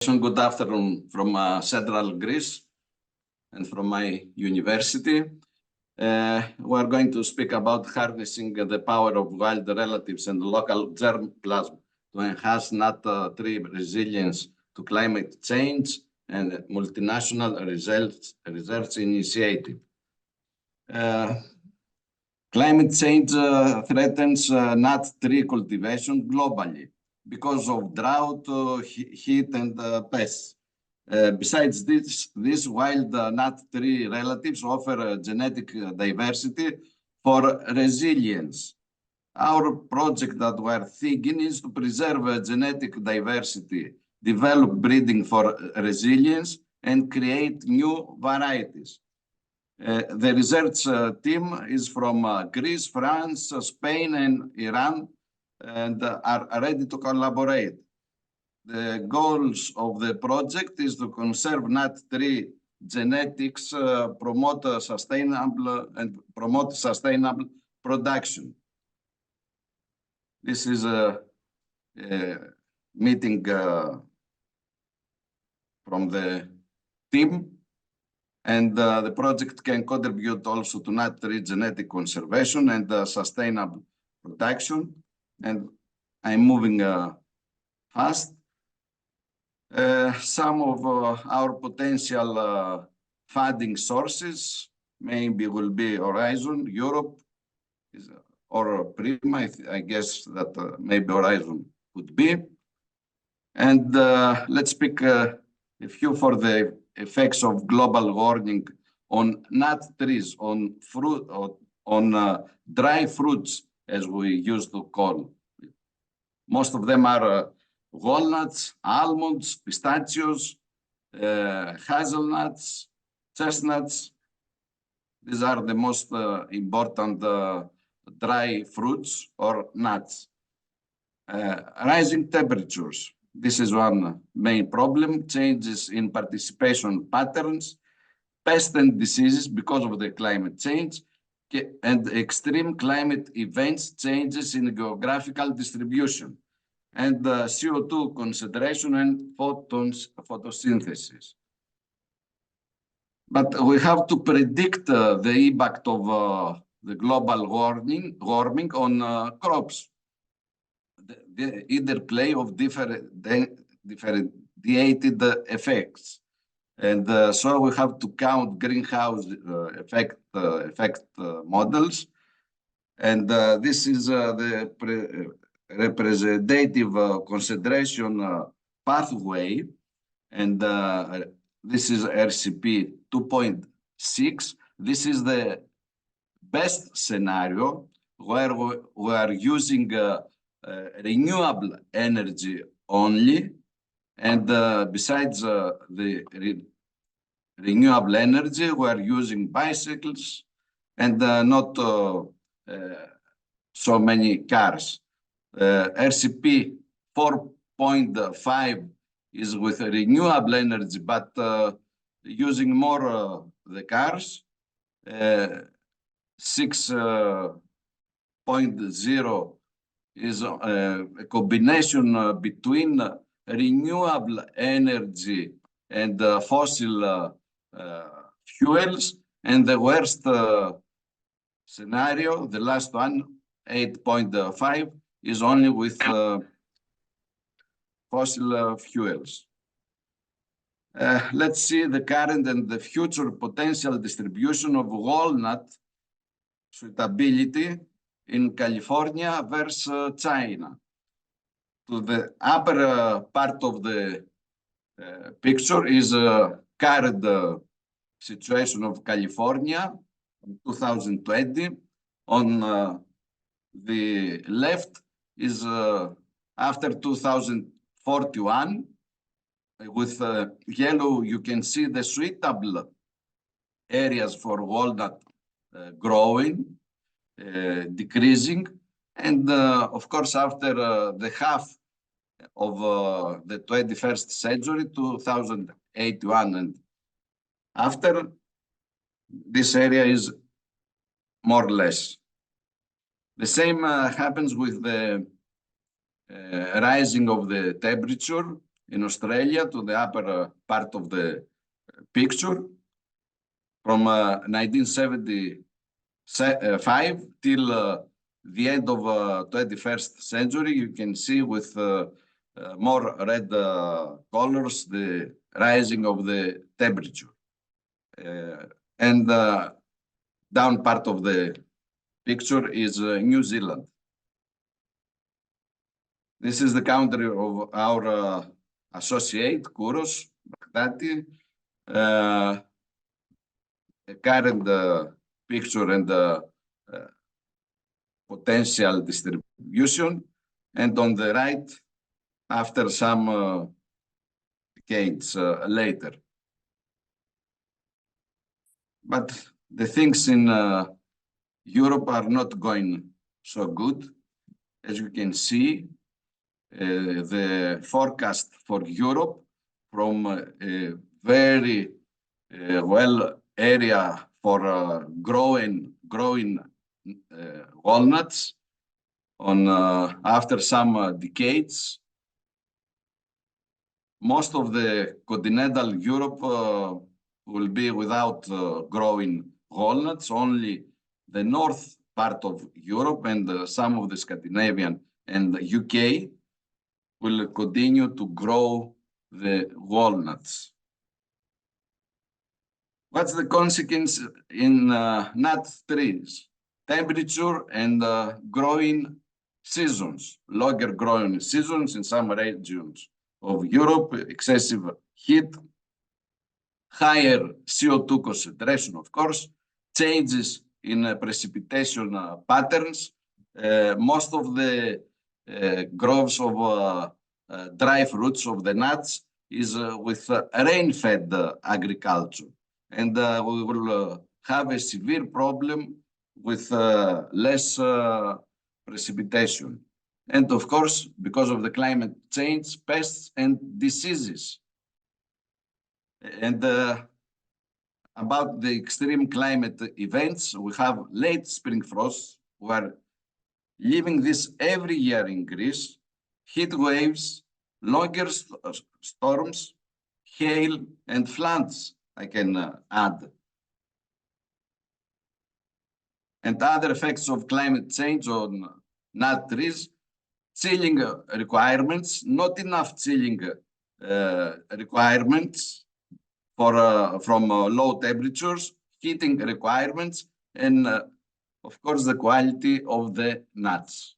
Good afternoon from Central Greece and from my university. We are going to speak about harnessing the power of wild relatives and local germplasm to enhance nut tree resilience to climate change and multinational research initiative. Climate change threatens nut tree cultivation globally because of drought, heat, and pests. Besides this wild nut tree relatives offer genetic diversity for resilience. Our project that we are thinking is to preserve genetic diversity, develop breeding for resilience, and create new varieties. The research team is from Greece, France, Spain, and Iran, and are ready to collaborate. The goals of the project is to conserve nut tree genetics, promote sustainable production. This is a meeting from the team, and the project can contribute also to nut tree genetic conservation and sustainable production. And I'm moving fast. Some of our potential funding sources maybe will be Horizon, Europe, or Prima. I guess that maybe Horizon would be. And let's pick a few for the effects of global warming on nut trees, on fruit, on dry fruits, as we used to call it. Most of them are walnuts, almonds, pistachios, hazelnuts, chestnuts. These are the most important dry fruits or nuts. Rising temperatures. This is one main problem. Changes in participation patterns, pests and diseases because of the climate change, and extreme climate events, changes in geographical distribution, and CO2 concentration and photosynthesis. But we have to predict the impact of the global warming on crops. The interplay of differentiated effects. And so we have to count greenhouse effect models. And this is the representative concentration pathway. And this is RCP 2.6. This is the best scenario where we are using renewable energy only. And besides the renewable energy, we are using bicycles and not so many cars. RCP 4.5 is with renewable energy, but using more the cars. 6.0 is a combination between renewable energy and fossil fuels, and the worst scenario, the last one, 8.5, is only with fossil fuels. Let's see the current and the future potential distribution of walnut suitability in California versus China. To the upper part of the picture is current situation of California in 2020. On the left is after 2041. With yellow, you can see the suitable areas for walnut growing, decreasing. And of course, after the half of the 21st century, 2081, and after, this area is more or less. The same happens with the rising of the temperature in Australia to the upper part of the picture. From 1975 till the end of 21st century, you can see with more red colors the rising of the temperature. And down part of the picture is New Zealand. This is the country of our associate, Kouros, Baghdati. Current picture and potential distribution, and on the right, after some decades later. But the things in Europe are not going so good. As you can see, the forecast for Europe from a very well area for growing walnuts on after some decades. Most of the continental Europe will be without growing walnuts. Only the north part of Europe and some of the Scandinavian and the UK will continue to grow the walnuts. What's the consequence in nut trees? Temperature and growing seasons, longer growing seasons in some regions of Europe, excessive heat, higher CO2 concentration, of course, changes in precipitation patterns. Most of the groves of dry fruits of the nuts is with rain-fed agriculture. And we will have a severe problem with less precipitation. And of course, because of the climate change, pests and diseases. And about the extreme climate events, we have late spring frosts. We are living this every year in Greece, heat waves, longer storms, hail, and floods, I can add. And other effects of climate change on nut trees, chilling requirements, not enough chilling requirements for from low temperatures, heating requirements, and of course the quality of the nuts.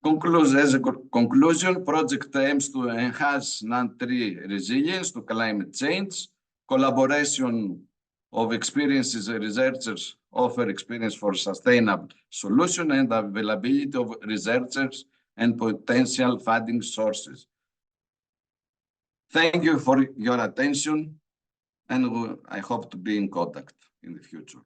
As a conclusion, project aims to enhance nut tree resilience to climate change. Collaboration of experiences researchers offer experience for sustainable solution and availability of researchers and potential funding sources. Thank you for your attention, and I hope to be in contact in the future.